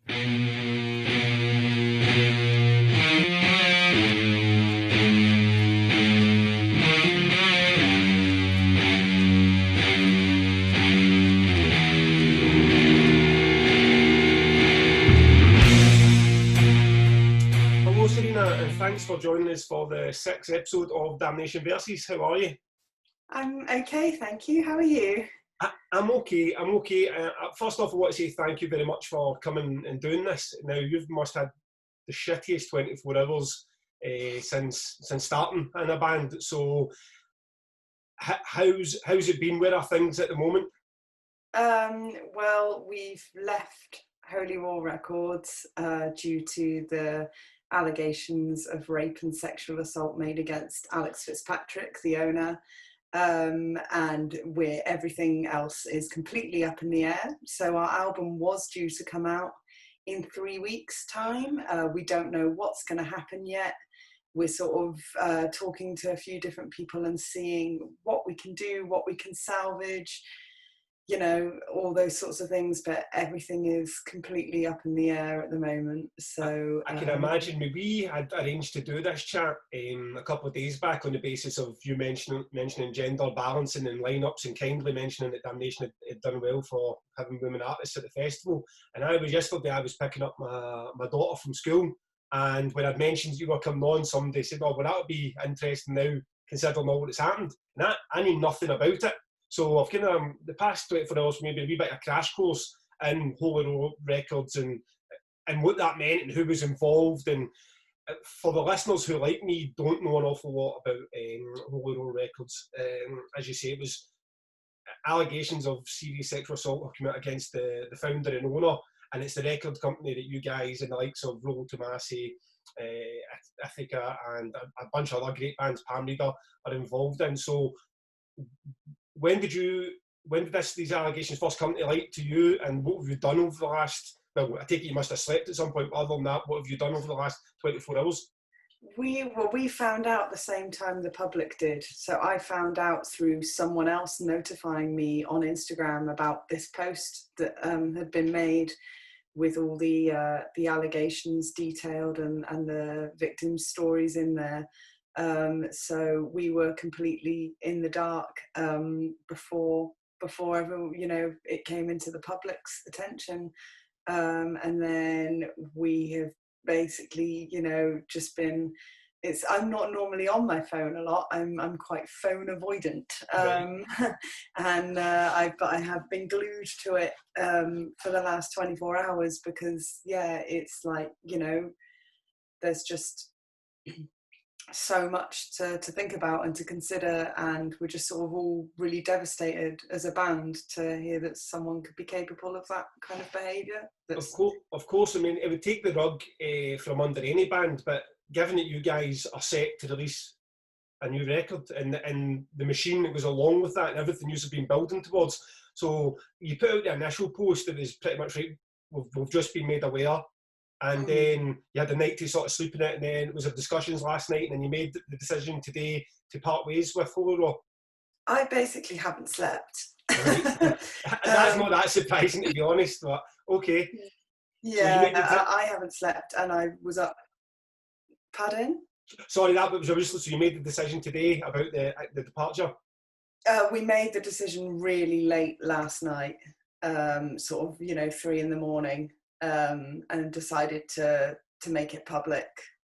Hello, Serena, and thanks for joining us for the 6th episode of Damnation Versus. How are you? I'm okay, thank you. How are you? I'm okay. First off, I want to say thank you very much for coming and doing this. Now, you must have the shittiest 24 hours since starting in a band. So, how's it been? Where are things at the moment? Well, we've left Holy War Records due to the allegations of rape and sexual assault made against Alex Fitzpatrick, the owner. And everything else is completely up in the air. So our album was due to come out in 3 weeks' time. We don't know what's going to happen yet. We're sort of talking to a few different people and seeing what we can do, what we can salvage, you know, all those sorts of things, but everything is completely up in the air at the moment. So I can imagine we had arranged to do this chat a couple of days back on the basis of you mentioning gender balancing and lineups, and kindly mentioning that Damnation had done well for having women artists at the festival. And I was picking up my daughter from school, and when I'd mentioned you were coming on, somebody said, "Oh, well, that would be interesting now, considering all that's happened." And I knew nothing about it. So I've kind of, the past 24 hours, maybe a wee bit of a crash course in Holy Road Records and what that meant and who was involved. And for the listeners who, like me, don't know an awful lot about Holy Road Records, as you say, it was allegations of serious sexual assault have come out against the founder and owner, and it's the record company that you guys and the likes of Rollo Tomasi, Ithaca, and a bunch of other great bands, Palm Reader, are involved in. So when did these allegations first come to light to you, and what have you done over the last, well, I take it you must have slept at some point, but other than that, what have you done over the last 24 hours? We found out the same time the public did. So I found out through someone else notifying me on Instagram about this post that had been made with all the allegations detailed and the victims' stories in there. So we were completely in the dark before ever, you know, it came into the public's attention. And then we have basically, you know, just been, I'm not normally on my phone a lot. I'm quite phone avoidant. Right. And I have been glued to it for the last 24 hours because, yeah, it's like, you know, there's just so much to think about and to consider, and we're just sort of all really devastated as a band to hear that someone could be capable of that kind of behaviour. Of course, I mean, it would take the rug from under any band, but given that you guys are set to release a new record and the machine that goes along with that and everything you've been building towards, so you put out the initial post that was pretty much right, we've just been made aware. And then you had the night to sort of sleep in it, and then it was discussions last night, and then you made the decision today to part ways with Holy Road. I basically haven't slept. Right. That's not that surprising, to be honest, but okay. Yeah, so I haven't slept, and I was up. Pardon? Sorry, that was obviously, so you made the decision today about the departure? We made the decision really late last night, sort of, you know, 3 a.m, and decided to make it public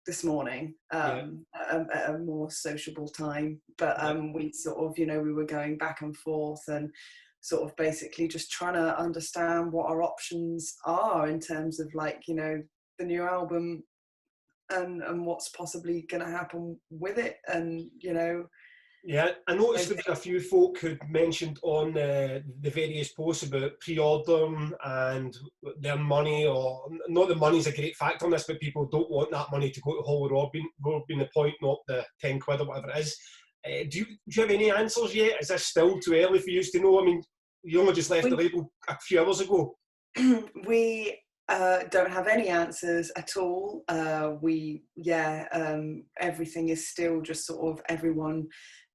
this morning at a more sociable time. But we sort of, you know, we were going back and forth and sort of basically just trying to understand what our options are in terms of, like, you know, the new album and what's possibly going to happen with it, and, you know. Yeah, I noticed there was a few folk who'd mentioned on the various posts about pre-ordering and their money, or not the money's a great factor on this, but people don't want that money to go to Holy Road being the point, not the 10 quid or whatever it is. Do you have any answers yet? Is this still too early for you to know? I mean, you only just left the label a few hours ago. We don't have any answers at all. Everything is still just sort of everyone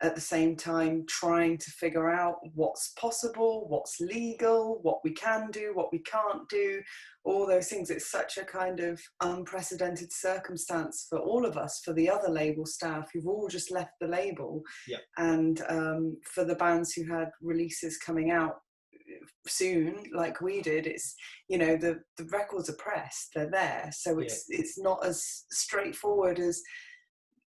at the same time trying to figure out what's possible, what's legal, what we can do, what we can't do, all those things. It's such a kind of unprecedented circumstance for all of us, for the other label staff who've all just left the label, and for the bands who had releases coming out soon like we did. It's, you know, the records are pressed, they're there, so it's not as straightforward as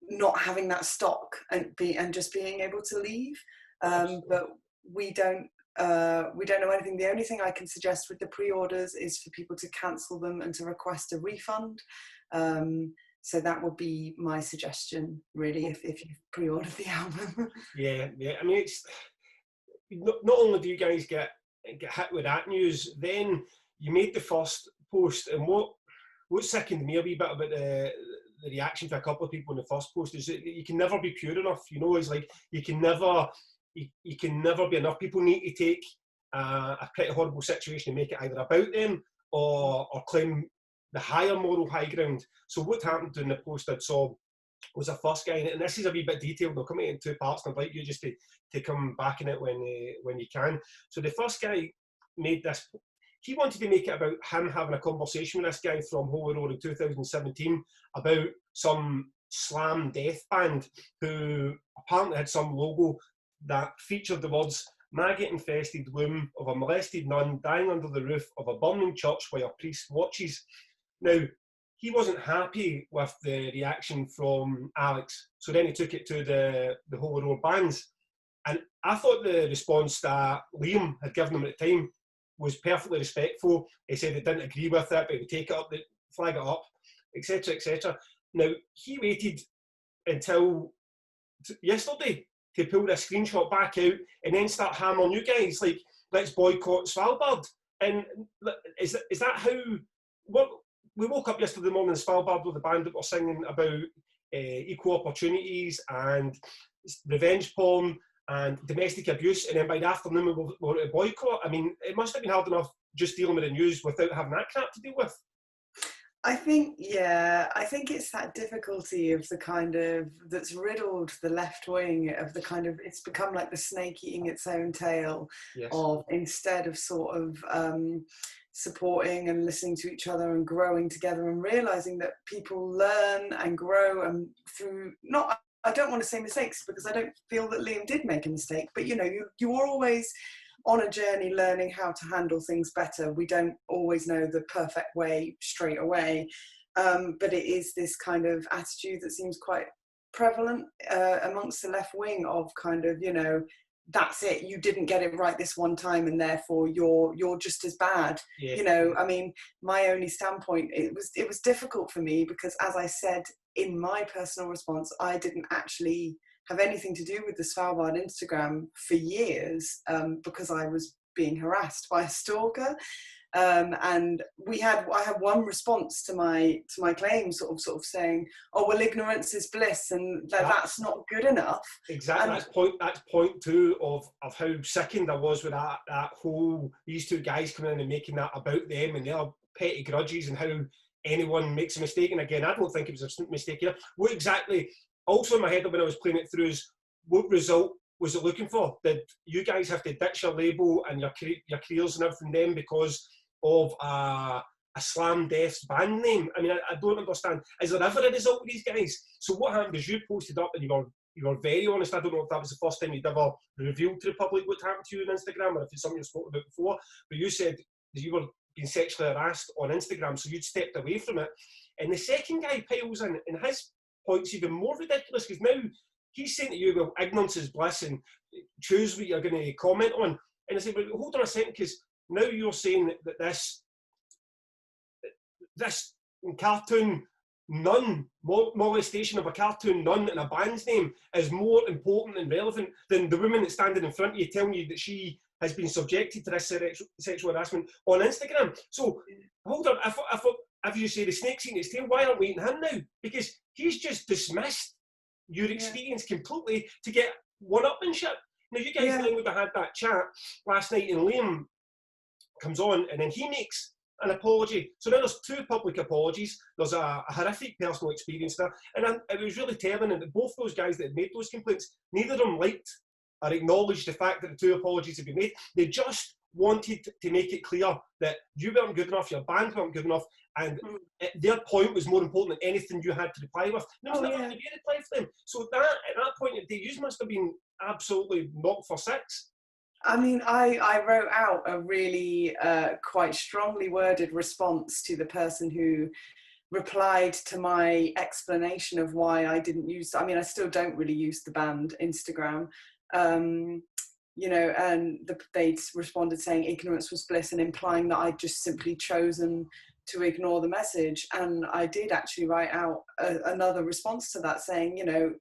not having that stock and just being able to leave. But we don't know anything. The only thing I can suggest with the pre-orders is for people to cancel them and to request a refund. So that would be my suggestion, really, if you pre-ordered the album. Yeah. I mean, it's not only do you guys get hit with that news, then you made the first post, and what sickened me a wee bit about the reaction to a couple of people in the first post is that you can never be pure enough. You know, it's like you can never be enough. People need to take a pretty horrible situation and make it either about them or claim the higher moral high ground. So what happened in the post I saw was a first guy, and this is a wee bit detailed, I'll come in two parts, and I'd like you just to come back in it when you can. So the first guy made this, he wanted to make it about him having a conversation with this guy from Holy Road in 2017 about some slam death band who apparently had some logo that featured the words "maggot-infested womb of a molested nun dying under the roof of a burning church while a priest watches." Now, he wasn't happy with the reaction from Alex, so then he took it to the Holy Road bands. And I thought the response that Liam had given him at the time was perfectly respectful. He said he didn't agree with it, but he would take it up, flag it up, etc., etc. Now, he waited until yesterday to pull this screenshot back out and then start hammering you guys, like, let's boycott Svalbard. And is that how... We woke up yesterday morning in Svalbard with a band that were singing about equal opportunities and revenge porn and domestic abuse, and then by the afternoon we were at a boycott. I mean, it must have been hard enough just dealing with the news without having that crap to deal with. I think it's that difficulty of the kind of, that's riddled the left wing, of the kind of, it's become like the snake eating its own tail. Yes. Of, instead of sort of supporting and listening to each other and growing together and realizing that people learn and grow and through, not, I don't want to say mistakes because I don't feel that Liam did make a mistake, but you know, you are always on a journey learning how to handle things better. We don't always know the perfect way straight away, but it is this kind of attitude that seems quite prevalent amongst the left wing of kind of, you know, that's it, you didn't get it right this one time and therefore you're just as bad. Yeah. You know, I mean, my only standpoint, it was difficult for me because, as I said in my personal response, I didn't actually have anything to do with the Svalbard Instagram for years because I was being harassed by a stalker. And I had one response to my claim, sort of saying, "Oh well, ignorance is bliss," and that's not good enough. Exactly. And that's point two of how sickened I was with that whole, these two guys coming in and making that about them and their petty grudges and how anyone makes a mistake. And again, I don't think it was a mistake here. What exactly? Also in my head when I was playing it through is, what result was it looking for? Did you guys have to ditch your label and your careers and everything then because of a slam death's band name? I mean, I don't understand. Is there ever a result with these guys? So what happened is you posted up and you were very honest. I don't know if that was the first time you'd ever revealed to the public what happened to you on Instagram or if it's something you spoke about before, but you said that you were being sexually harassed on Instagram, so you'd stepped away from it. And the second guy piles in, and his point's even more ridiculous because now he's saying to you, well, ignorance is bliss and choose what you're going to comment on. And I said, well, hold on a second, because now you're saying that this cartoon nun, molestation of a cartoon nun in a band's name is more important and relevant than the woman that's standing in front of you telling you that she has been subjected to this sexual harassment on Instagram. So, hold on, if you say the snake's eating its tail, why aren't we eating him now? Because he's just dismissed your experience completely to get one-upmanship. Now, you guys then would have had that chat last night and Liam comes on and then he makes an apology. So now there's 2 public apologies. There's a horrific personal experience there. And it was really telling that both those guys that had made those complaints, neither of them liked or acknowledged the fact that the 2 apologies had been made. They just wanted to make it clear that you weren't good enough, your band weren't good enough, and their point was more important than anything you had to reply with. There was never going to be a reply for them. So that, at that point, you must have been absolutely knocked for 6. I mean, I wrote out a really quite strongly worded response to the person who replied to my explanation of why I didn't use, I mean, I still don't really use the band Instagram, you know, and they responded saying ignorance was bliss and implying that I'd just simply chosen to ignore the message. And I did actually write out another response to that saying, you know,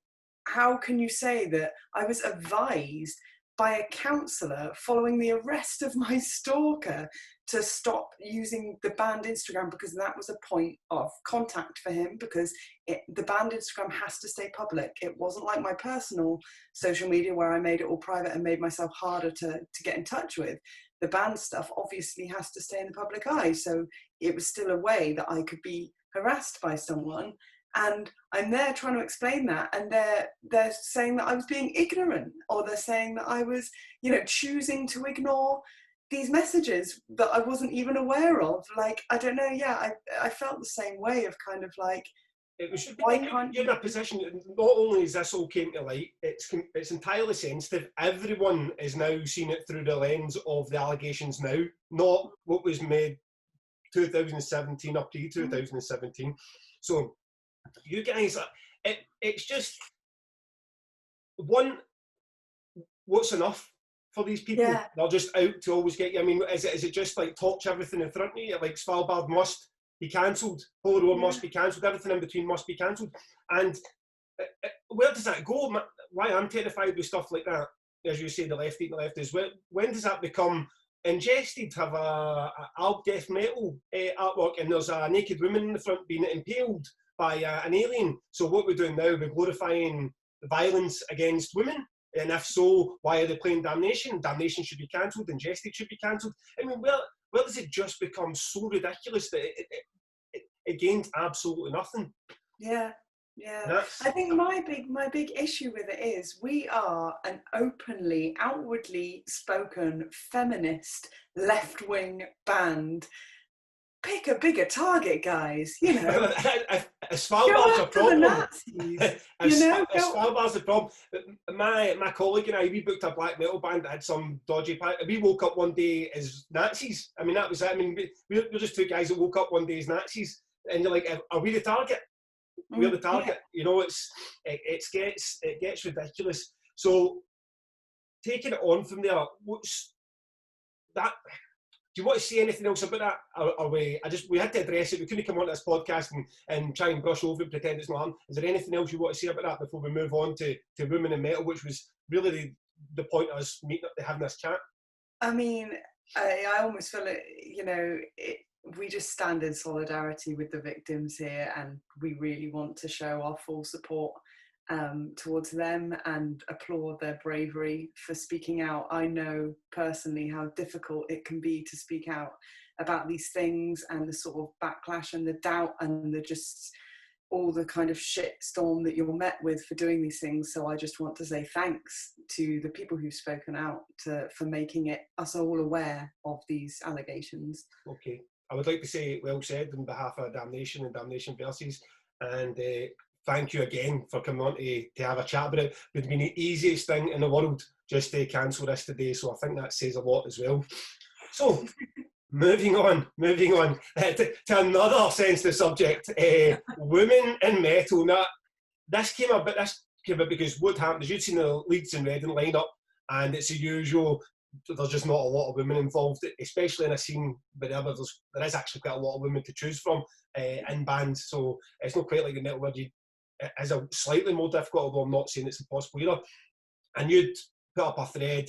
how can you say that I was advised by a counsellor following the arrest of my stalker to stop using the banned Instagram, because that was a point of contact for him, because the banned Instagram has to stay public. It wasn't like my personal social media where I made it all private and made myself harder to get in touch with. The banned stuff obviously has to stay in the public eye. So it was still a way that I could be harassed by someone. And I'm there trying to explain that, and they're saying that I was being ignorant, or they're saying that I was, you know, choosing to ignore these messages that I wasn't even aware of. Like, I don't know, yeah, I felt the same way of kind of like, it should be like you're in a position, not only is this all came to light, it's entirely sensitive. Everyone is now seeing it through the lens of the allegations now, not what was made 2017 up to 2017. So you guys, it's just, one, what's enough for these people? Yeah. They're just out to always get you. I mean, is it just like torch everything in front of you? Like Svalbard must be cancelled, Polo Road must be cancelled, everything in between must be cancelled. And where does that go? Why I'm terrified with stuff like that, as you say, the left eating the left, is when does that become ingested? Have a Alp death metal artwork and there's a naked woman in the front being impaled by an alien. So what we're doing now, we're glorifying violence against women. And if so, why are they playing Damnation? Damnation should be cancelled, Ingested should be cancelled. I mean, where does it just become so ridiculous that it gains absolutely nothing? Yeah, yeah. I think my big issue with it is we are an openly, outwardly spoken feminist left-wing band. Pick a bigger target, guys, you know. Svalbard's a problem. Svalbard's a problem. My colleague and I, we booked a black metal band that had some dodgy pack. We woke up one day as Nazis. I mean, that was it. I mean, we're just 2 guys that woke up one day as Nazis. And you're like, are we the target? We're the target. Yeah. You know, it gets ridiculous. So, taking it on from there, what's that? Do you want to say anything else about that? We had to address it. We couldn't come on to this podcast and try and brush over and pretend it's not happened. Is there anything else you want to say about that before we move on to Women in Metal, which was really the point of us meeting up to having this chat? I mean, I almost feel it, you know, we just stand in solidarity with the victims here, and we really want to show our full support towards them and applaud their bravery for speaking out. I know personally how difficult it can be to speak out about these things, and the sort of backlash and the doubt and the just all the kind of shit storm that you're met with for doing these things. So I just want to say thanks to the people who've spoken out for making us all aware of these allegations. Okay, I would like to say well said on behalf of Damnation and Damnation Versus, and thank you again for coming on to have a chat about it. It would have been the easiest thing in the world just to cancel this today, so I think that says a lot as well. So, moving on to another sensitive subject, women in metal. Now, this came about because what happened is you'd seen the Leeds and Reading lineup, and it's the usual. There's just not a lot of women involved, especially in a scene where there is actually quite a lot of women to choose from in bands. So it's not quite like the metal where it is a slightly more difficult, although I'm not saying it's impossible either. And you'd put up a thread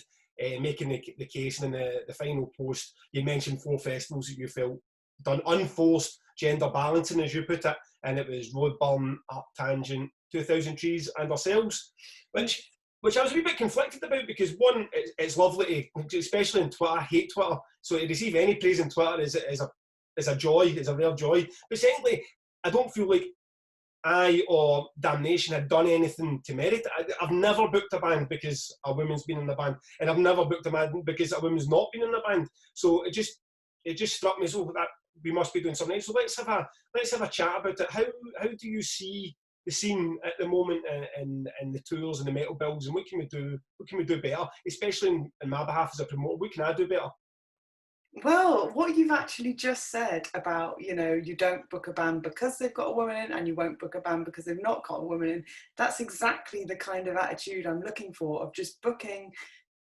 making the case, and in the final post you mentioned 4 festivals that you felt done unforced gender balancing, as you put it, and it was Roadburn, Up Tangent, 2000 Trees and Ourselves, which I was a wee bit conflicted about, because one, it's lovely to, especially on Twitter, I hate Twitter, so to receive any praise on Twitter is a is a joy, is a real joy. But secondly, I don't feel like I or Damnation had done anything to merit it. I've never booked a band because a woman's been in the band, and I've never booked a band because a woman's not been in the band. So it just struck me as, oh, that we must be doing something else. So let's have a chat about it. How do you see the scene at the moment, and the tours and the metal bills, and what can we do better, especially in my behalf as a promoter? What can I do better? Well, what you've actually just said about, you don't book a band because they've got a woman in, and you won't book a band because they've not got a woman in, that's exactly the kind of attitude I'm looking for, of just booking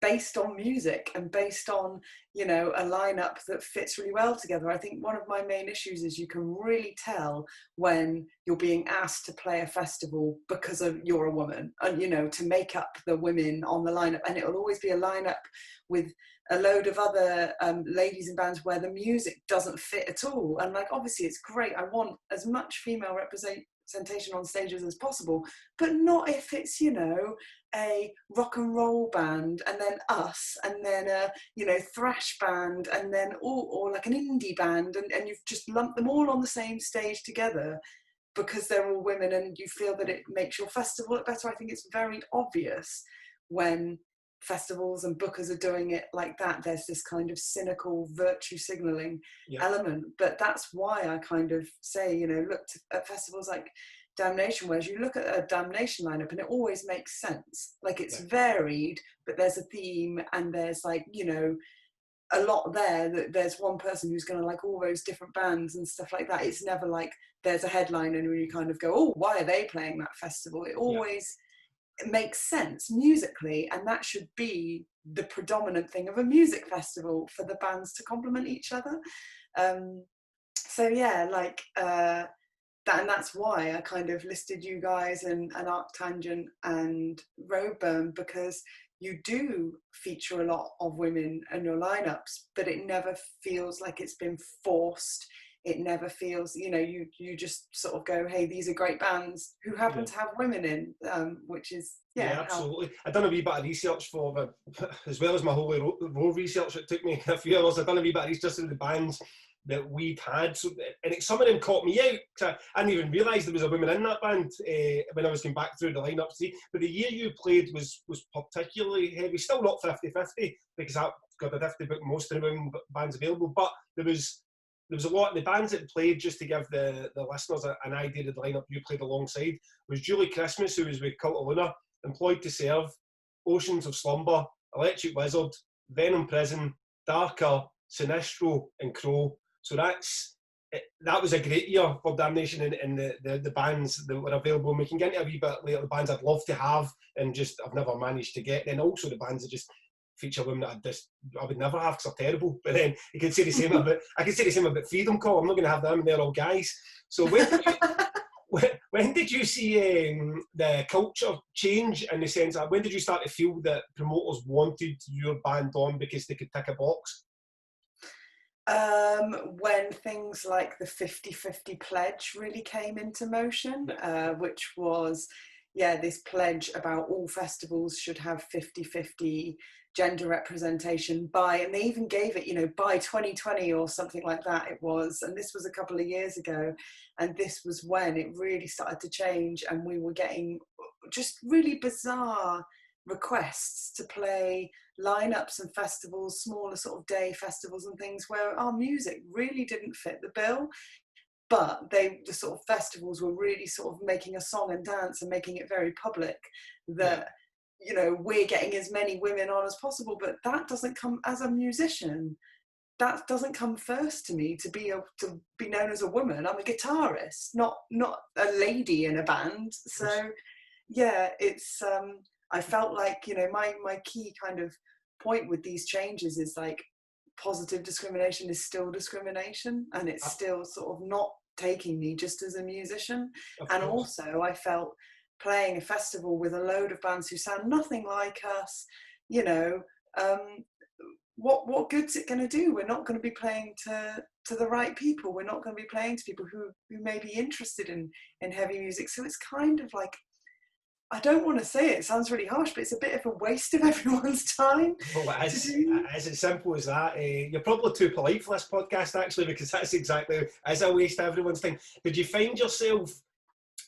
based on music and based on, a lineup that fits really well together. I think one of my main issues is you can really tell when you're being asked to play a festival because you're a woman, and, to make up the women on the lineup. And it will always be a lineup with a load of other ladies in bands where the music doesn't fit at all. And like, obviously it's great. I want as much female representation on stages as possible, but not if it's, a rock and roll band and then us and then a thrash band and then or like an indie band, and you've just lumped them all on the same stage together because they're all women and you feel that it makes your festival look better. I think it's very obvious when festivals and bookers are doing it like that. There's this kind of cynical virtue signaling element, but that's why I kind of say, look at festivals like Damnation, whereas you look at a Damnation lineup and it always makes sense. Like, it's varied, but there's a theme and there's like, a lot there, that there's one person who's going to like all those different bands and stuff like that. It's never like there's a headliner and you kind of go, oh, why are they playing that festival? It always makes sense musically, and that should be the predominant thing of a music festival, for the bands to complement each other. So yeah, like and that's why I kind of listed you guys and Arctangent and Roadburn, because you do feature a lot of women in your lineups, but it never feels like it's been forced. It never feels, you just sort of go, hey, these are great bands who happen to have women in, which is, absolutely. I've done a wee bit of research as well as my whole row research. It took me a few hours. I've done a wee bit of research into the bands that we'd had, and some of them caught me out, because I didn't even realise there was a woman in that band when I was going back through the lineup. But the year you played was particularly heavy, still not 50-50, because I've got a 50 book most of the women bands available, but there was a lot of the bands that played, just to give the listeners an idea of the lineup you played alongside, was Julie Christmas, who was with Cult of Luna, Employed to Serve, Oceans of Slumber, Electric Wizard, Venom Prison, Darker, Sinistro and Crow. So that was a great year for Damnation, and the bands that were available. And we can get into a wee bit later the bands I'd love to have and just I've never managed to get. Then also the bands that just feature women that I would never have because they're terrible. But then I can say the same about Freedom Call. I'm not going to have them, and they're all guys. So when did you see the culture change, in the sense that when did you start to feel that promoters wanted your band on because they could tick a box? When things like the 50-50 pledge really came into motion, which was, this pledge about all festivals should have 50-50 gender representation and they even gave it, by 2020 or something like that it was. And this was a couple of years ago. And this was when it really started to change, and we were getting just really bizarre requests to play lineups and festivals, smaller sort of day festivals and things, where our music really didn't fit the bill, but the sort of festivals were really sort of making a song and dance and making it very public that we're getting as many women on as possible. But that doesn't come, as a musician, that doesn't come first to me, to be known as a woman. I'm a guitarist, not a lady in a band. So it's I felt like, my key kind of point with these changes is like, positive discrimination is still discrimination, and it's still sort of not taking me just as a musician. And also I felt playing a festival with a load of bands who sound nothing like us, what good's it going to do? We're not going to be playing to the right people. We're not going to be playing to people who may be interested in heavy music. So it's kind of like, I don't want to say it sounds really harsh, but it's a bit of a waste of everyone's time Well, to do. it is as simple as that. You're probably too polite for this podcast, actually, because that's exactly, as a waste of everyone's time. Did you find yourself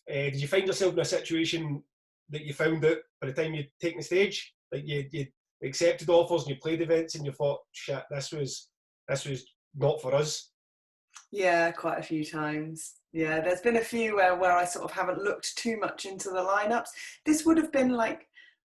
in a situation that you found out by the time you'd taken the stage, like you accepted offers and you played events and you thought, shit, this was not for us? Yeah, quite a few times. Yeah, there's been a few where I sort of haven't looked too much into the lineups. This would have been like,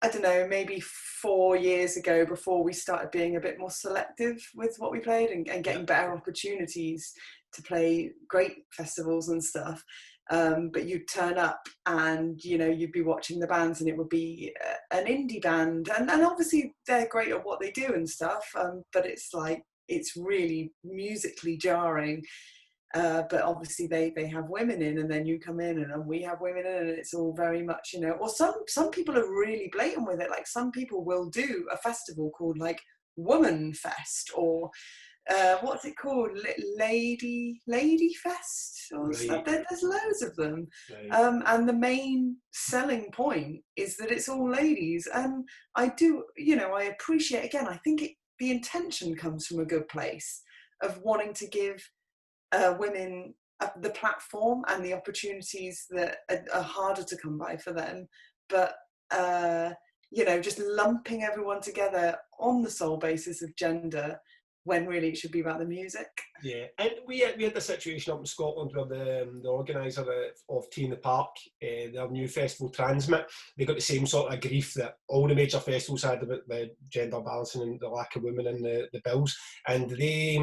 I don't know, maybe 4 years ago, before we started being a bit more selective with what we played and getting better opportunities to play great festivals and stuff. But you'd turn up and, you know, you'd be watching the bands and it would be an indie band. And obviously they're great at what they do and stuff, but it's like, it's really musically jarring. But obviously they have women in, and then you come in and we have women in, and it's all very much, you know, or some people are really blatant with it. Like some people will do a festival called like Woman Fest, or what's it called, Lady Fest or stuff. There's loads of them. Right. And the main selling point is that it's all ladies, and I do, you know, I appreciate, again, I think the intention comes from a good place of wanting to give women the platform and the opportunities that are harder to come by for them. But you know, just lumping everyone together on the sole basis of gender, when really it should be about the music. Yeah, and we had the situation up in Scotland where the organiser of Tea in the Park, their new festival Transmit, they got the same sort of grief that all the major festivals had about the gender balancing and the lack of women in the bills, and they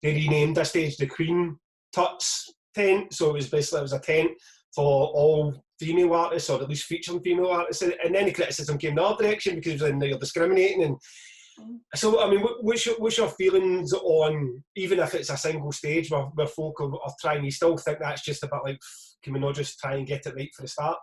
renamed this stage the Queen Tuts tent, so it was a tent for all female artists, or at least featuring female artists, and then the criticism came the other direction because then you're discriminating. And so, I mean, what's your feelings on, even if it's a single stage where folk are trying, you still think that's just a bit like, can we not just try and get it right for the start?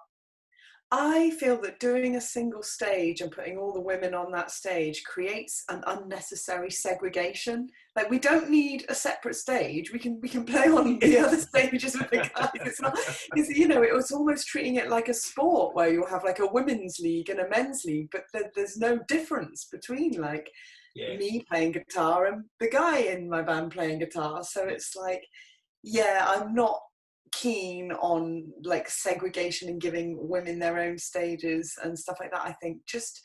I feel that doing a single stage and putting all the women on that stage creates an unnecessary segregation. Like, we don't need a separate stage. We can play on the other stages with the guys. You know, it was almost treating it like a sport where you'll have like a women's league and a men's league, but there's no difference between like me playing guitar and the guy in my band playing guitar. So it's like, yeah, I'm not keen on like segregation and giving women their own stages and stuff like that. I think just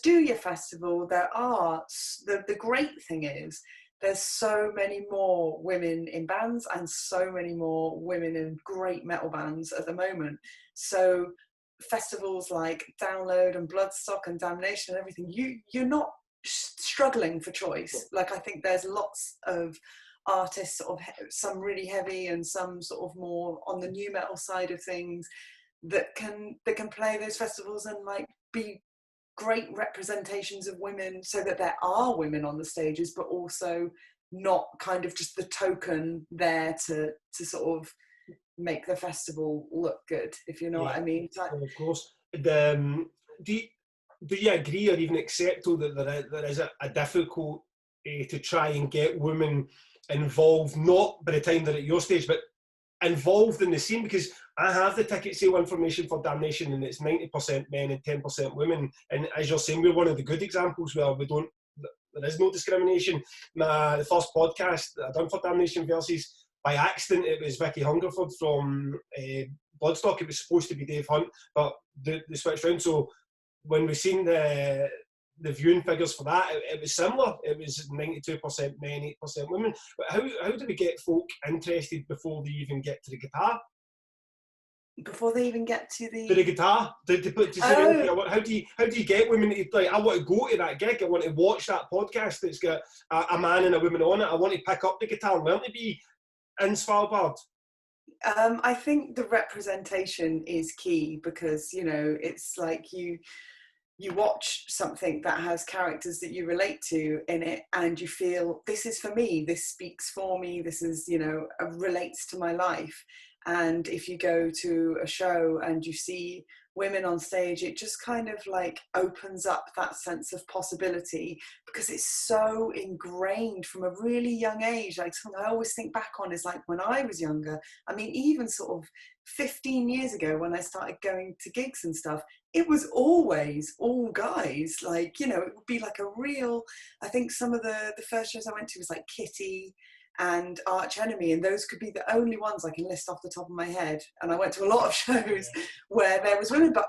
do your festival. There are the great thing is there's so many more women in bands and so many more women in great metal bands at the moment. So festivals like Download and Bloodstock and Damnation and everything, you're not struggling for choice. Like, I think there's lots of artists, sort of some really heavy and some sort of more on the new metal side of things, that can play those festivals and like be great representations of women, so that there are women on the stages, but also not kind of just the token there to sort of make the festival look good, if you know what I mean. Of course. Do you agree or even accept that there is a difficult to try and get women involved, not by the time they're at your stage, but involved in the scene? Because I have the ticket sale information for Damnation, and it's 90% men and 10% women. And as you're saying, we're one of the good examples where there is no discrimination. The first podcast that I done for Damnation Versus, by accident, it was Vicky Hungerford from Bloodstock. It was supposed to be Dave Hunt, but they switched around. So when we seen the viewing figures for that, it was similar. It was 92% men, 8% women. But how do we get folk interested before they even get to the guitar? Before they even get to the guitar? How do you get women to, like, I want to go to that gig, I want to watch that podcast that's got a man and a woman on it, I want to pick up the guitar and learn to be in Svalbard? I think the representation is key, because, you know, it's like you watch something that has characters that you relate to in it, and you feel, this is for me, this speaks for me, this is, you know, relates to my life. And if you go to a show and you see women on stage, it just kind of like opens up that sense of possibility, because it's so ingrained from a really young age. Like, something I always think back on is like when I was younger. I mean, even sort of 15 years ago when I started going to gigs and stuff, it was always all guys. Like, you know, it would be like a real, I think some of the first shows I went to was like Kitty and Arch Enemy, and those could be the only ones I can list off the top of my head. And I went to a lot of shows where there was women, but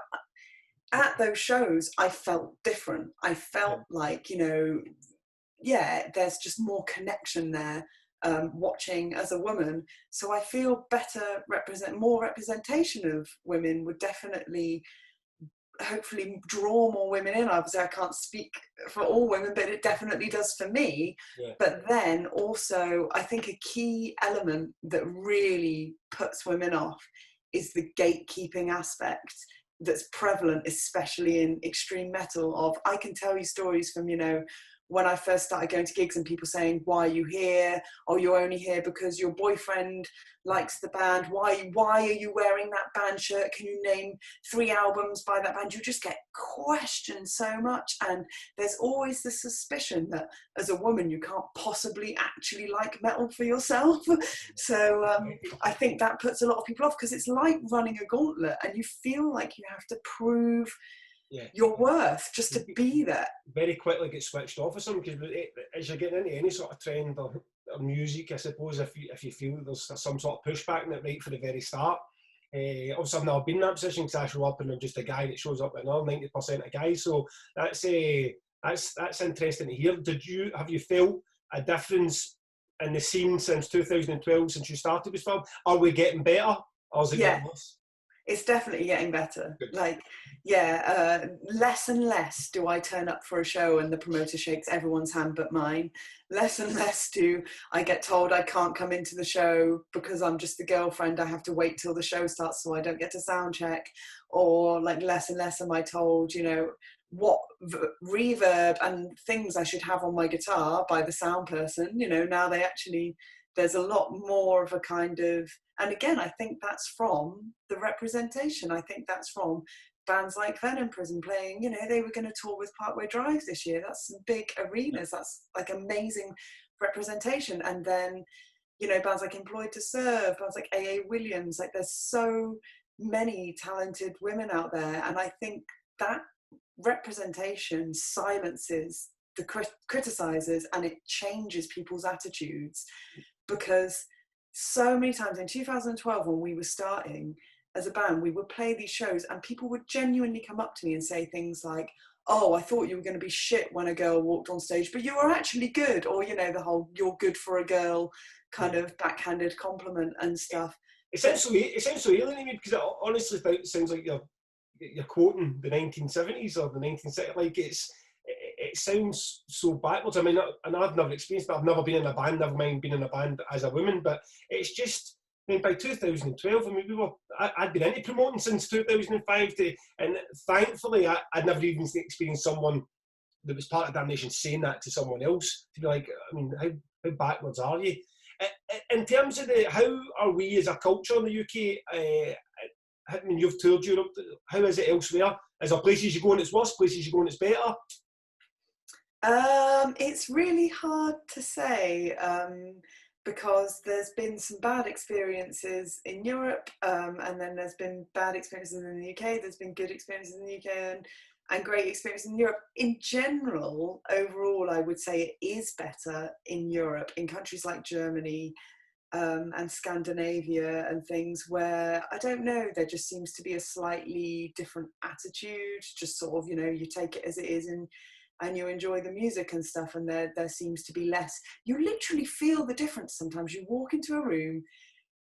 at those shows I felt different. I felt like, you know, yeah, there's just more connection there, watching as a woman. So I feel better, more representation of women would definitely hopefully draw more women in. Obviously I can't speak for all women, but it definitely does for me. But then also I think a key element that really puts women off is the gatekeeping aspect that's prevalent, especially in extreme metal. Of, I can tell you stories from, you know, when I first started going to gigs and people saying, why are you here? Oh, you're only here because your boyfriend likes the band. Why are you wearing that band shirt? Can you name 3 albums by that band? You just get questioned so much. And there's always the suspicion that as a woman, you can't possibly actually like metal for yourself. So I think that puts a lot of people off, because it's like running a gauntlet and you feel like you have to prove your worth just to be there. Very quickly get switched off or something, because as you're getting into any sort of trend or music, I suppose, if you feel there's some sort of pushback in it right for the very start. Obviously I've never been in that position, because I show up and I'm just a guy that shows up with another 90% of guys, so that's interesting to hear. Have you felt a difference in the scene since 2012, since you started with film? Are we getting better, or is it getting worse? It's definitely getting better. Like, less and less do I turn up for a show and the promoter shakes everyone's hand but mine. Less and less do I get told I can't come into the show because I'm just the girlfriend. I have to wait till the show starts so I don't get to sound check. Or like, less and less am I told, you know, what reverb and things I should have on my guitar by the sound person. You know, now there's a lot more of a kind of, and again, I think that's from the representation. I think that's from bands like Venom Prison playing, you know, they were going to tour with Parkway Drive this year. That's some big arenas. That's like amazing representation. And then, you know, bands like Employed to Serve, bands like A.A. Williams, like there's so many talented women out there. And I think that representation silences the criticizers, and it changes people's attitudes. Because so many times in 2012, when we were starting as a band, we would play these shows and people would genuinely come up to me and say things like, oh, I thought you were going to be shit when a girl walked on stage, but you were actually good. Or, you know, the whole you're good for a girl kind of backhanded compliment and stuff. It sounds so alien to me, because it honestly sounds like you're quoting the 1970s or the 1960s. Like, it sounds so backwards. I mean, and I've never experienced that. I've never been in a band, never mind being in a band as a woman, but it's just, I mean, by 2012, I mean, I'd been into promoting since 2005, and thankfully I'd never even experienced someone that was part of Damnation saying that to someone else, to be like, I mean, how backwards are you? In terms of how are we as a culture in the UK, I mean, you've toured Europe, how is it elsewhere? Is there places you go and it's worse, places you go and it's better? It's really hard to say, because there's been some bad experiences in Europe, and then there's been bad experiences in the UK. There's been good experiences in the UK and great experiences in Europe. In general, overall, I would say it is better in Europe, in countries like Germany and Scandinavia and things, where, I don't know, there just seems to be a slightly different attitude, just sort of, you know, you take it as it is and you enjoy the music and stuff, and there seems to be less. You literally feel the difference sometimes. You walk into a room,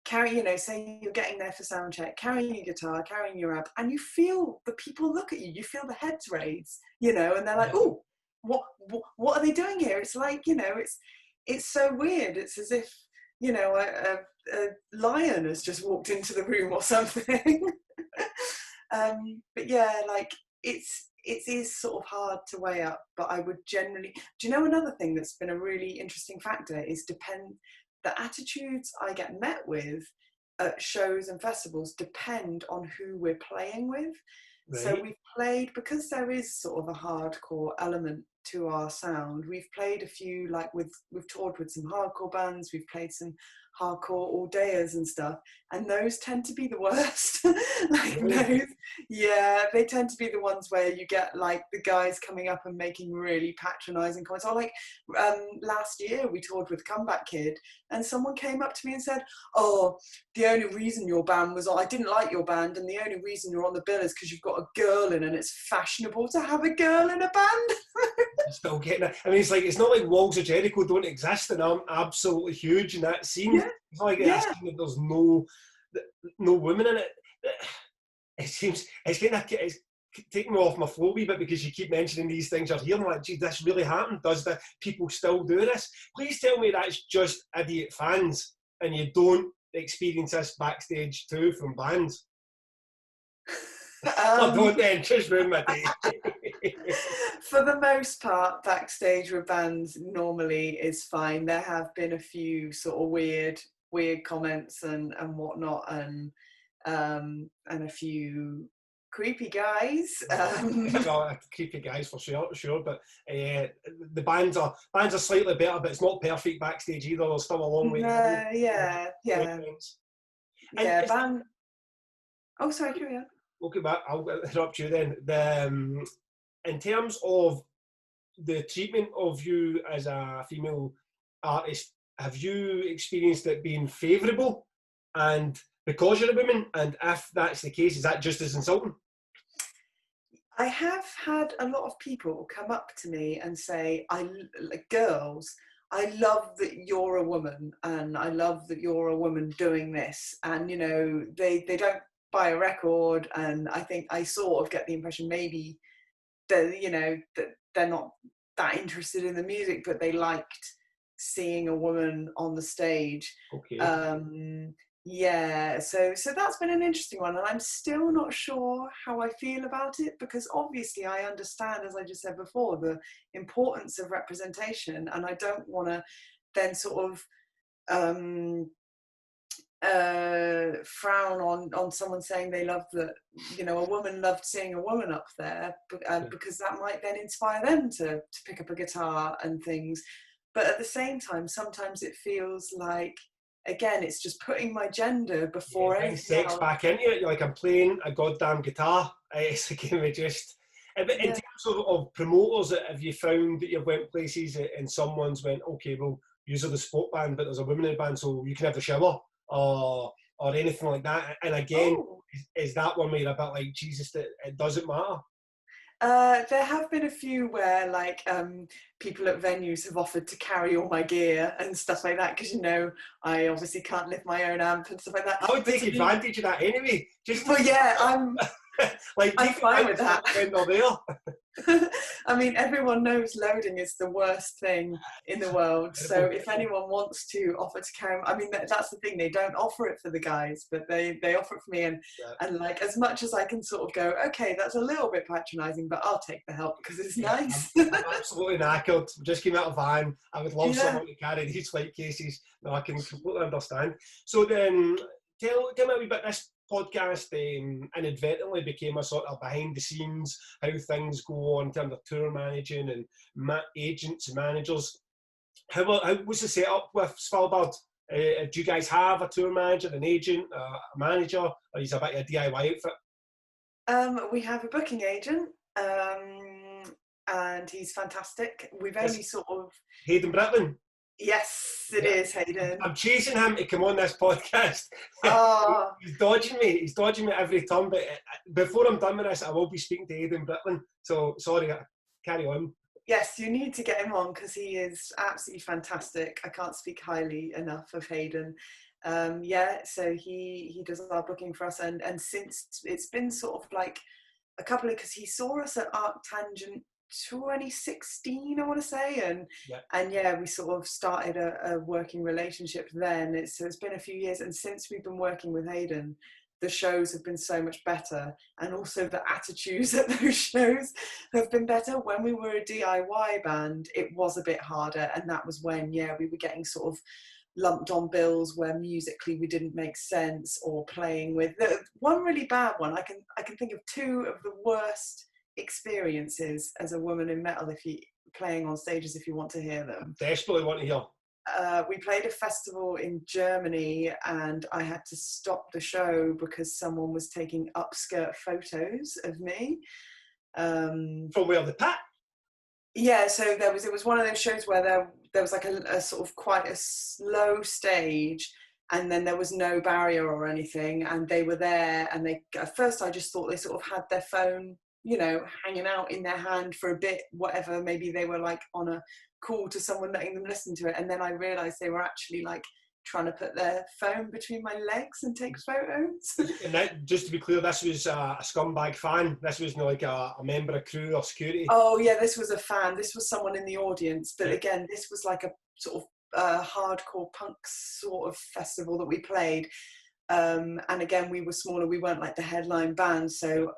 say you're getting there for sound check, carrying your guitar, carrying your amp, and you feel the people look at you, you feel the heads raise, you know, and they're like, oh, what are they doing here? It's like, you know, it's so weird. It's as if, you know, a lion has just walked into the room or something. But yeah, like, it is sort of hard to weigh up, but I would generally, do you know, another thing that's been a really interesting factor is the attitudes I get met with at shows and festivals depend on who we're playing with. Right. So we've played, because there is sort of a hardcore element to our sound, we've played a few, like we've toured with some hardcore bands, we've played some hardcore all-dayers and stuff, and those tend to be the worst. Like Really? those, yeah, they tend to be the ones where you get like the guys coming up and making really patronizing comments. Or like last year we toured with Comeback Kid, and someone came up to me and said, oh, the only reason your band was on, I didn't like your band, and the only reason you're on the bill is because you've got a girl in and it's fashionable to have a girl in a band. Still getting it. I mean, it's not like Walls of Jericho don't exist and I'm absolutely huge in that scene. Yeah, It's not like that yeah. scene that there's no women in it. It seems it's taking me off my flow a wee bit because you keep mentioning these things. You're hearing like, gee, this really happened. Does the people still do this? Please tell me that's just idiot fans and you don't experience this backstage too from bands. I don't then just ruin my day. For the most part, backstage with bands normally is fine. There have been a few sort of weird comments and whatnot, and a few creepy guys. Well, creepy guys for sure. But the bands are slightly better, but it's not perfect backstage either. There's still a long way to go. Yeah. Band. Oh, sorry, carry on. Okay, but I'll interrupt you then. In terms of the treatment of you as a female artist, have you experienced it being favourable, and because you're a woman? And if that's the case, is that just as insulting? I have had a lot of people come up to me and say, girls, I love that you're a woman, and I love that you're a woman doing this. And, you know, they don't buy a record, and I think I sort of get the impression maybe that, you know, that they're not that interested in the music, but they liked seeing a woman on the stage. Okay. Yeah, so that's been an interesting one, and I'm still not sure how I feel about it, because obviously I understand, as I just said before, the importance of representation, and I don't want to then sort of frown on someone saying they love that, you know, a woman loved seeing a woman up there, because that might then inspire them to pick up a guitar and things. But at the same time, sometimes it feels like, again, it's just putting my gender before anything sex else. back into it. You're like, I'm playing a goddamn guitar. It's like, just. In terms of promoters, have you found that you've went places and someone's went, okay, well, you're the sport band, but there's a woman in the band, so you can have the shower, or anything like that? And again, is that one where you're a bit like, Jesus, it doesn't matter? There have been a few where, like, people at venues have offered to carry all my gear and stuff like that, because, you know, I obviously can't lift my own amp and stuff like that. I would take advantage of that anyway. Well, yeah, I'm fine with that. When they're there. I mean, everyone knows loading is the worst thing in the world. So if anyone wants to offer to carry, I mean, that's the thing. They don't offer it for the guys, but they offer it for me. And like, as much as I can sort of go, okay, that's a little bit patronising, but I'll take the help because it's nice. I'm absolutely knackered. Just came out of van. I would love someone to carry these flight cases. No, I can completely understand. So then, tell me a wee bit. This podcast inadvertently became a sort of behind the scenes, how things go on in terms of tour managing and agents and managers. How was the setup with Svalbard? Do you guys have a tour manager, an agent, a manager, or is it a bit of a DIY outfit? We have a booking agent, and he's fantastic. We've only sort of... Hayden Britland? Yes, it is, Hayden. I'm chasing him to come on this podcast. He's dodging me. He's dodging me every time. But before I'm done with this, I will be speaking to Hayden Britland. So, sorry, carry on. Yes, you need to get him on because he is absolutely fantastic. I can't speak highly enough of Hayden. So he does our booking for us. And since it's been sort of like a couple of... Because he saw us at Arc Tangent 2016, I want to say, and we sort of started a working relationship then. So it's been a few years, and since we've been working with Hayden, the shows have been so much better, and also the attitudes at those shows have been better. When we were a DIY band, it was a bit harder, and that was when we were getting sort of lumped on bills where musically we didn't make sense, or playing with one really bad one. I can think of two of the worst experiences as a woman in metal, if you playing on stages, if you want to hear them. Desperately want to hear. we played a festival in Germany, and I had to stop the show because someone was taking upskirt photos of me. From where, the pit? Yeah, so it was one of those shows where there was like a sort of quite a slow stage, and then there was no barrier or anything, and they were there, and at first I just thought they sort of had their phone, you know, hanging out in their hand for a bit, whatever, maybe they were like on a call to someone letting them listen to it, and then I realised they were actually like trying to put their phone between my legs and take photos. And that, just to be clear, this was a scumbag fan. This wasn't like a member of crew or security. Oh yeah, this was a fan. This was someone in the audience. But again, this was like a sort of hardcore punk sort of festival that we played. And again, we were smaller. We weren't like the headline band, so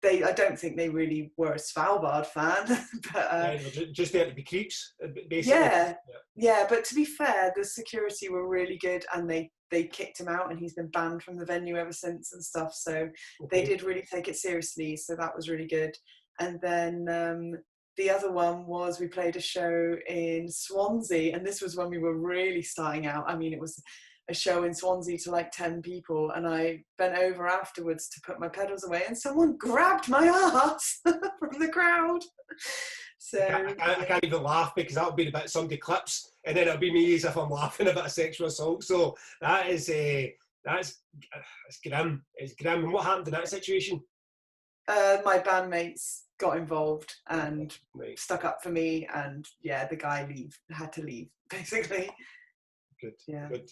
I don't think they really were a Svalbard fan. But just there to be creeps, basically. Yeah. But to be fair, the security were really good, and they kicked him out, and he's been banned from the venue ever since and stuff. So they did really take it seriously. So that was really good. And then the other one was we played a show in Swansea, and this was when we were really starting out. I mean, it was a show in Swansea to like 10 people, and I bent over afterwards to put my pedals away, and someone grabbed my ass from the crowd. So I can't even laugh, because that'll be the bit somebody clips, and then it'll be me as if I'm laughing about a sexual assault. So that is that's grim. It's grim. And what happened in that situation? My bandmates got involved and stuck up for me, and yeah, the guy had to leave basically. Good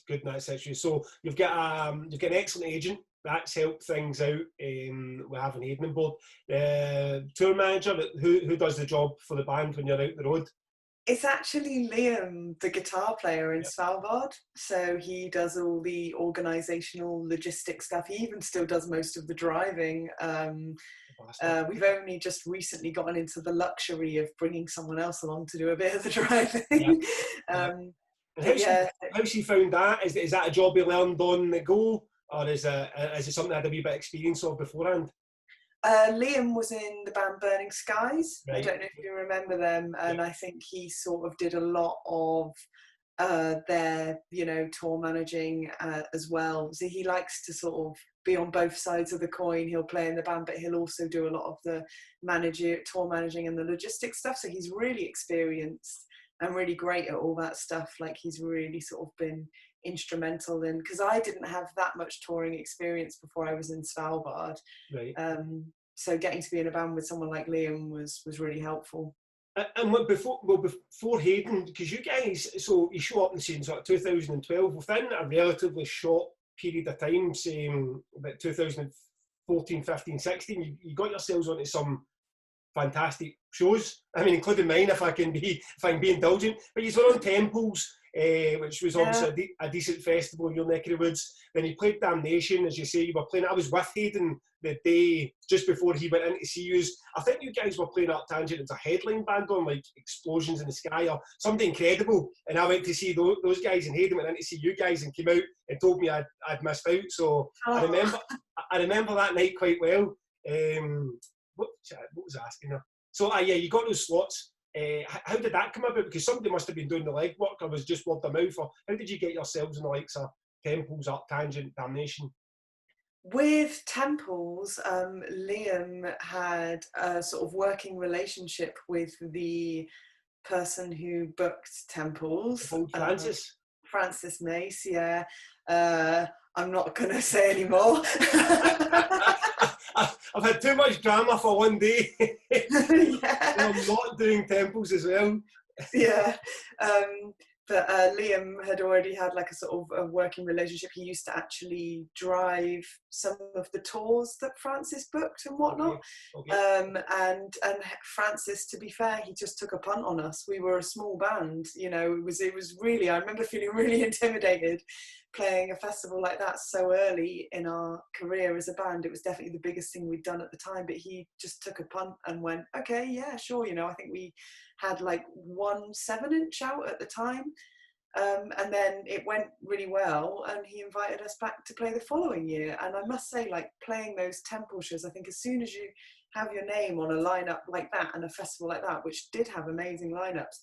in that situation. So you've got an excellent agent that's helped things out. We have an Hayden on board. Tour manager, who does the job for the band when you're out the road? It's actually Liam, the guitar player in Svalbard. So he does all the organisational logistics stuff. He even still does most of the driving. We've only just recently gotten into the luxury of bringing someone else along to do a bit of the driving. How she found that? Is that a job you learned on the go, or is it something I had a wee bit of experience of beforehand? Liam was in the band Burning Skies. Right. I don't know if you remember them, and I think he sort of did a lot of their, tour managing as well. So he likes to sort of be on both sides of the coin. He'll play in the band, but he'll also do a lot of the tour managing and the logistics stuff. So he's really experienced and really great at all that stuff. Like, he's really sort of been instrumental in, because I didn't have that much touring experience before I was in Svalbard. Right. So getting to be in a band with someone like Liam was really helpful. And before Hayden, because you guys, so you show up in saying sort of 2012, within a relatively short period of time, saying about 2014, 15, 16, you got yourselves onto some fantastic shows. I mean, including mine, if I can be indulgent. But you were on Temples, which was obviously a decent festival in your neck of the woods. Then you played Damnation, as you say. You were playing. I was with Hayden the day just before he went in to see you. I think you guys were playing Up Tangent as a headline band on like Explosions in the Sky or something incredible. And I went to see those guys, and Hayden went in to see you guys and came out and told me I'd missed out. So I remember that night quite well. What was I asking her? So you got those slots. How did that come about? Because somebody must have been doing the legwork, or was just word of mouth, or how did you get yourselves in the likes of Temples, Up Tangent, Damnation? With Temples, Liam had a sort of working relationship with the person who booked Temples. Francis Mace, yeah. I'm not going to say any more. I've had too much drama for one day. I'm not doing Temples as well. But Liam had already had like a sort of a working relationship. He used to actually drive some of the tours that Francis booked and whatnot. Okay. And Francis, to be fair, he just took a punt on us. We were a small band, it was really, I remember feeling really intimidated playing a festival like that so early in our career as a band. It was definitely the biggest thing we'd done at the time, but he just took a punt and went, okay, yeah, sure. I think we had like 1 7-inch out at the time. And then it went really well, and he invited us back to play the following year. And I must say, like, playing those Temple shows, I think as soon as you have your name on a lineup like that and a festival like that, which did have amazing lineups,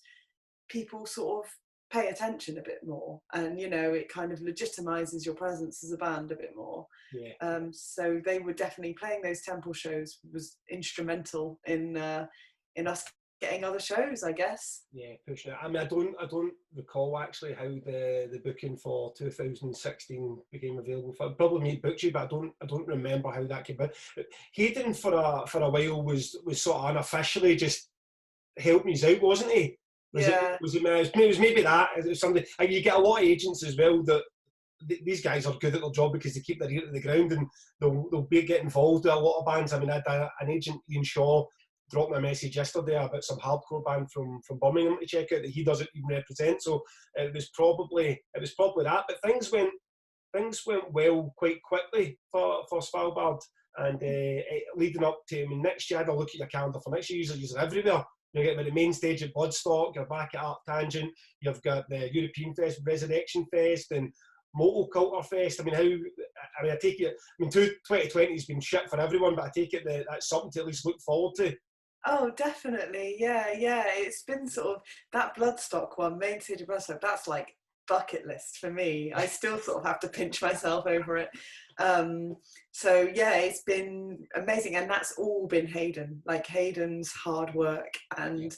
people sort of pay attention a bit more, and you know, it kind of legitimizes your presence as a band a bit more. Yeah. So they were definitely playing those temple shows was instrumental in us getting other shows, I guess. Yeah, pushing it. I mean, I don't recall actually how the booking for 2016 became available. For probably me booked you, but I don't remember how that came about. Hayden for a while was sort of unofficially just helping us out, wasn't he? Yeah. Was it maybe that? It was something. And you get a lot of agents as well that these guys are good at their job because they keep their ear to the ground, and they'll get involved with a lot of bands. I mean, I had an agent, Ian Shaw, dropped me a message yesterday about some hardcore band from Birmingham to check out that he doesn't even represent. So it was probably that. But things went well quite quickly for Svalbard, and leading up to, I mean, next year, I had a look at your calendar for next year. You're everywhere. You get the main stage at Bloodstock, you're back at Art Tangent, you've got the European Fest, Resurrection Fest, and Moto Culture Fest. I mean, I take it, 2020 has been shit for everyone, but I take it that that's something to at least look forward to. Oh, definitely. Yeah. It's been sort of that Bloodstock one, main stage of Bloodstock, that's like bucket list for me. I still sort of have to pinch myself over it. So yeah, it's been amazing, and that's all been Hayden's hard work and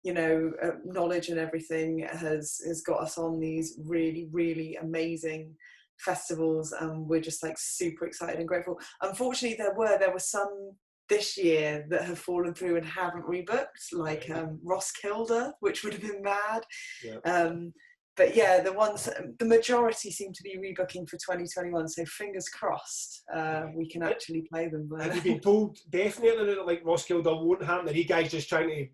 you know, knowledge and everything has got us on these really, really amazing festivals, and we're just like super excited and grateful. Unfortunately, there were some this year that have fallen through and haven't rebooked, like Roskilde, which would have been mad. But yeah, the majority seem to be rebooking for 2021, so fingers crossed we can actually play them. Have you been told definitely that like Roskilde won't happen? Are you guys just trying to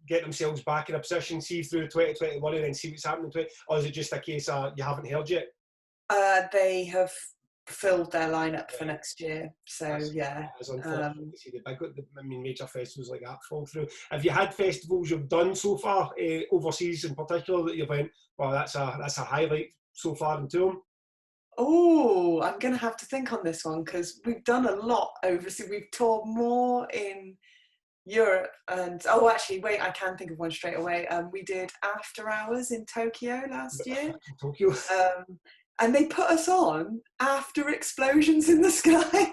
get themselves back in a position, see through 2021 and then see what's happening to it? Or is it just a case of you haven't heard yet? They have filled their lineup for next year, so It's unfortunate to see major festivals like that fall through. Have you had festivals you've done so far, overseas in particular, that you've went, well, that's a highlight so far in Tour? Oh, I'm gonna have to think on this one, because we've done a lot overseas. We've toured more in Europe, and actually wait, I can think of one straight away. We did After Hours in Tokyo last year. Tokyo. And they put us on after Explosions in the Sky.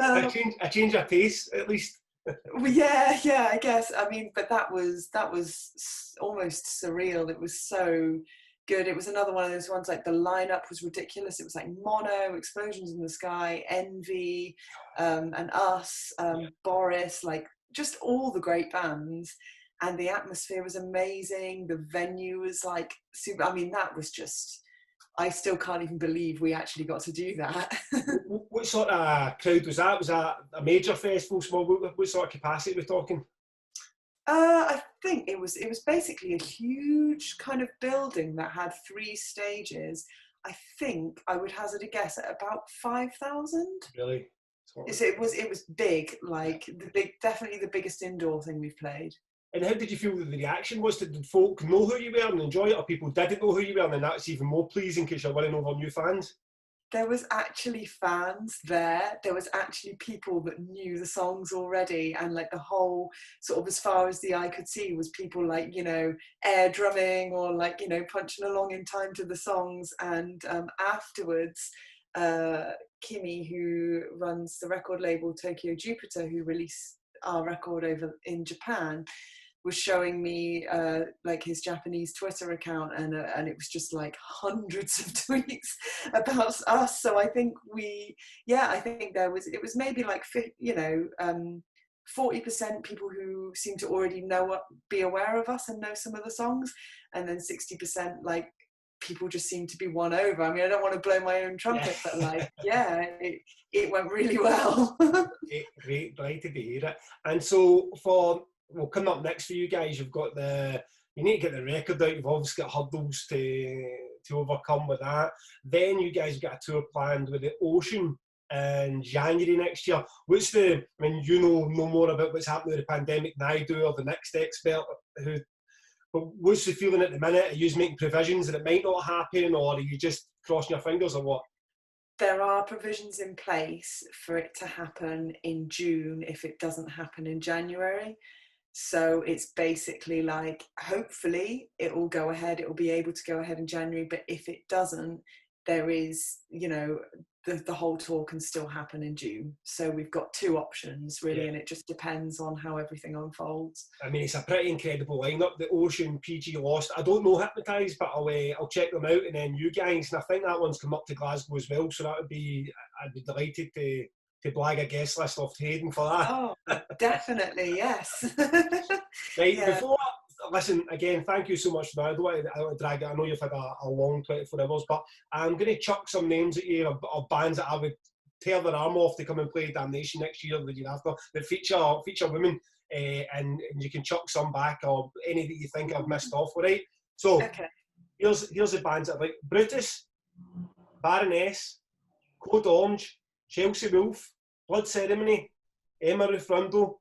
A change of pace, at least. Yeah, I guess. I mean, but that was almost surreal. It was so good. It was another one of those ones, like the lineup was ridiculous. It was like Mono, Explosions in the Sky, Envy, and us, Boris, like just all the great bands. And the atmosphere was amazing. The venue was like super. I mean, that was just, I still can't even believe we actually got to do that. What sort of crowd was that? Was that a major festival, small? What sort of capacity are we talking? I think it was basically a huge kind of building that had 3 stages. I think I would hazard a guess at about 5,000. Really? So it was big, like definitely the biggest indoor thing we've played. And how did you feel that the reaction was? Did folk know who you were and enjoy it, or people didn't know who you were, and then that's even more pleasing because you're winning over new fans? There was actually fans there. There was actually people that knew the songs already, and like the whole sort of, as far as the eye could see, was people like, you know, air drumming or like, you know, punching along in time to the songs. And afterwards, Kimi, who runs the record label Tokyo Jupiter, who released our record over in Japan, was showing me like his Japanese Twitter account, and it was just like hundreds of tweets about us. So I think it was maybe like, you know, 40% people who seem to already be aware of us and know some of the songs, and then 60% like people just seem to be won over. I mean, I don't want to blow my own trumpet, but like, it went really well. Great, delighted to hear it. And so coming up next for you guys, you need to get the record out. You've obviously got hurdles to overcome with that. Then you guys have got a tour planned with the Ocean in January next year. You know more about what's happening with the pandemic than I do, or the next expert but what's the feeling at the minute? Are you making provisions that it might not happen, or are you just crossing your fingers, or what? There are provisions in place for it to happen in June if it doesn't happen in January. So it's basically like, hopefully it will go ahead, it will be able to go ahead in January, but if it doesn't, there is, you know, the whole tour can still happen in June. So we've got two options really, and it just depends on how everything unfolds. I mean, it's a pretty incredible lineup. The Ocean, PG Lost. I don't know Hypnotised, but I'll check them out, and then you guys. And I think that one's come up to Glasgow as well. So I'd be delighted to blag a guest list off Hayden for that. Oh, definitely, yes. Right, before, listen, again, thank you so much for that. I don't want to drag it. I know you've had a long 24 hours, but I'm going to chuck some names at you of bands that I would tear their arm off to come and play Damnation next year or the year after, that feature women, and you can chuck some back, or any that you think I've missed off, all right? So, here's the bands that I like. Brutus, Baroness, Code Orange, Chelsea Wolf, Blood Ceremony, Emma Ruffrundo.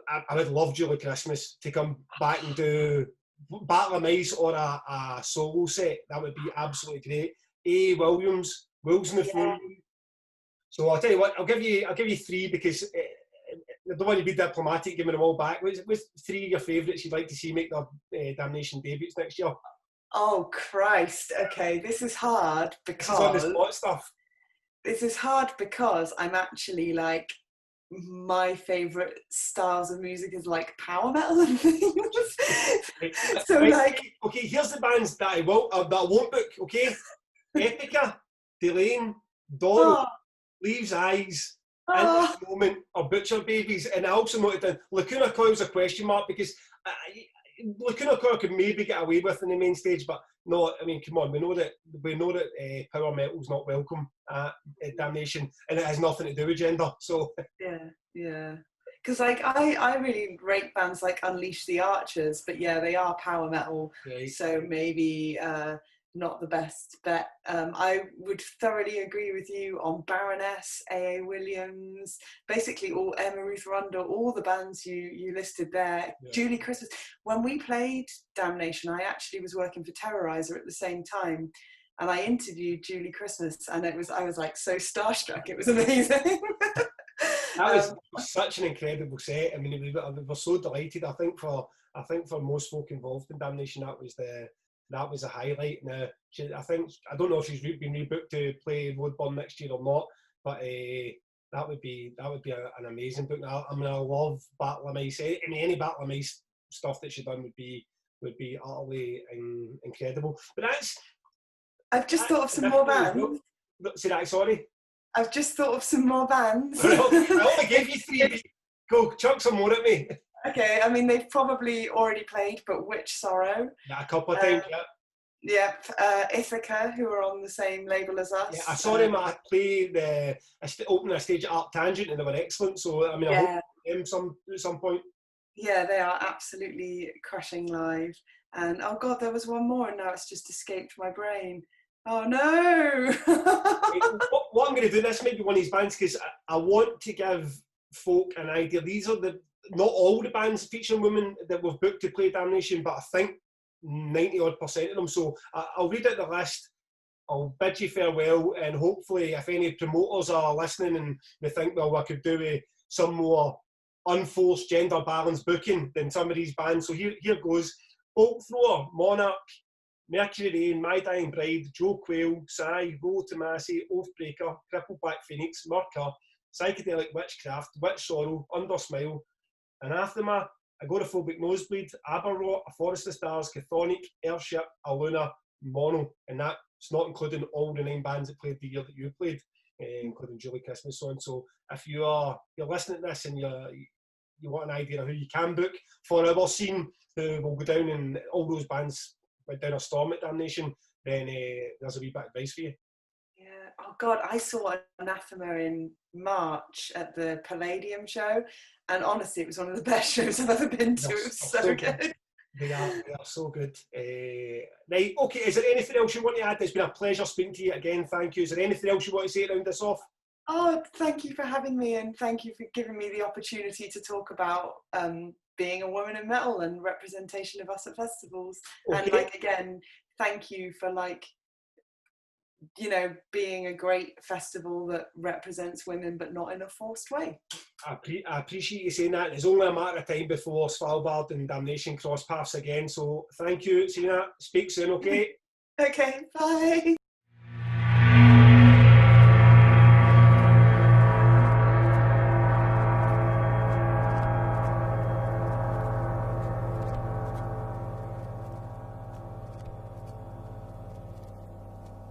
I would love Julie Christmas to come back and do Battle of Mice or a solo set. That would be absolutely great. A. Williams, Wills in the Floor. So I'll tell you what, I'll give you three, because I don't want to be diplomatic, giving them all back. What's three of your favourites you'd like to see make their Damnation debuts next year? Oh Christ! Okay, this is hard because this is on the spot stuff. This is hard because I'm actually like, my favourite styles of music is like power metal and things. So like, okay, here's the bands that I won't book. Okay, Epica, Delane, Dawn, Leaves Eyes, In This Moment, or Butcher Babies. And I also noted that Lacuna Coil's a question mark, because Lacuna Coil could maybe get away with in the main stage, but no, I mean, come on, we know that power metal's not welcome at Damnation, and it has nothing to do with gender. So yeah. Because like I really rate bands like Unleash the Archers, but yeah, they are power metal, right. So maybe not the best bet. I would thoroughly agree with you on Baroness, A.A. Williams, basically all Emma Ruth Rundle, all the bands you listed there. Yeah. Julie Christmas. When we played Damnation, I actually was working for Terrorizer at the same time, and I interviewed Julie Christmas, and I was like so starstruck. It was amazing. That was such an incredible set. I mean, we were so delighted. I think for most folk involved in Damnation, that was a highlight. Now, I don't know if she's been rebooked to play Roadburn next year or not, but that would be an amazing book. I mean, I love Battle of Mice. Any Battle of Mice stuff that she's done would be utterly incredible. But I've just thought of some more bands. Say that, sorry. I've just thought of some more bands. I only gave you three. Go, chuck some more at me. Okay, I mean, they've probably already played, but Witch Sorrow. Yeah, a couple of times, Yep, Ithaca, who are on the same label as us. Yeah, I saw them opening a stage at Art Tangent, and they were excellent. So, I mean, I hope them at some point. Yeah, they are absolutely crushing live. And, oh God, there was one more, and now it's just escaped my brain. Oh no! What I'm going to do, this might be one of these bands, because I want to give folk an idea. These are not all the bands featuring women that we've booked to play Damnation, but I think 90% of them. So I'll read out the list. I'll bid you farewell, and hopefully, if any promoters are listening and they think, well, I could do some more unforced gender balanced booking than some of these bands. So here goes: Bolt Thrower, Monarch, Mercury Rain, My Dying Bride, Joe Quail, Psy, Roll Tomasi, Oathbreaker, Crippled Black Phoenix, Murka, Psychedelic Witchcraft, Witch Sorrow, Under Smile, Anathema, Agoraphobic Nosebleed, Aberrot, A Forest of Stars, Chthonic, Airship, Aluna, Mono, and that's not including all the 9 bands that played the year that you played, including Julie Christmas on. So if you're listening to this and you want an idea of who you can book for our scene, who will go down, and all those bands went down a storm at Damnation, then there's a wee bit of advice for you. Yeah. Oh God, I saw Anathema in March at the Palladium show, and honestly, it was one of the best shows I've ever been to. It was so good. They are so good. Right, okay, is there anything else you want to add? It's been a pleasure speaking to you again, thank you. Is there anything else you want to say to round this off? Oh, thank you for having me, and thank you for giving me the opportunity to talk about being a woman in metal and representation of us at festivals. Okay. And again, thank you for you know, being a great festival that represents women, but not in a forced way. I appreciate you saying that. There's only a matter of time before Svalbard and Damnation cross paths again. So thank you, Serena. Speak soon, okay? Okay, bye.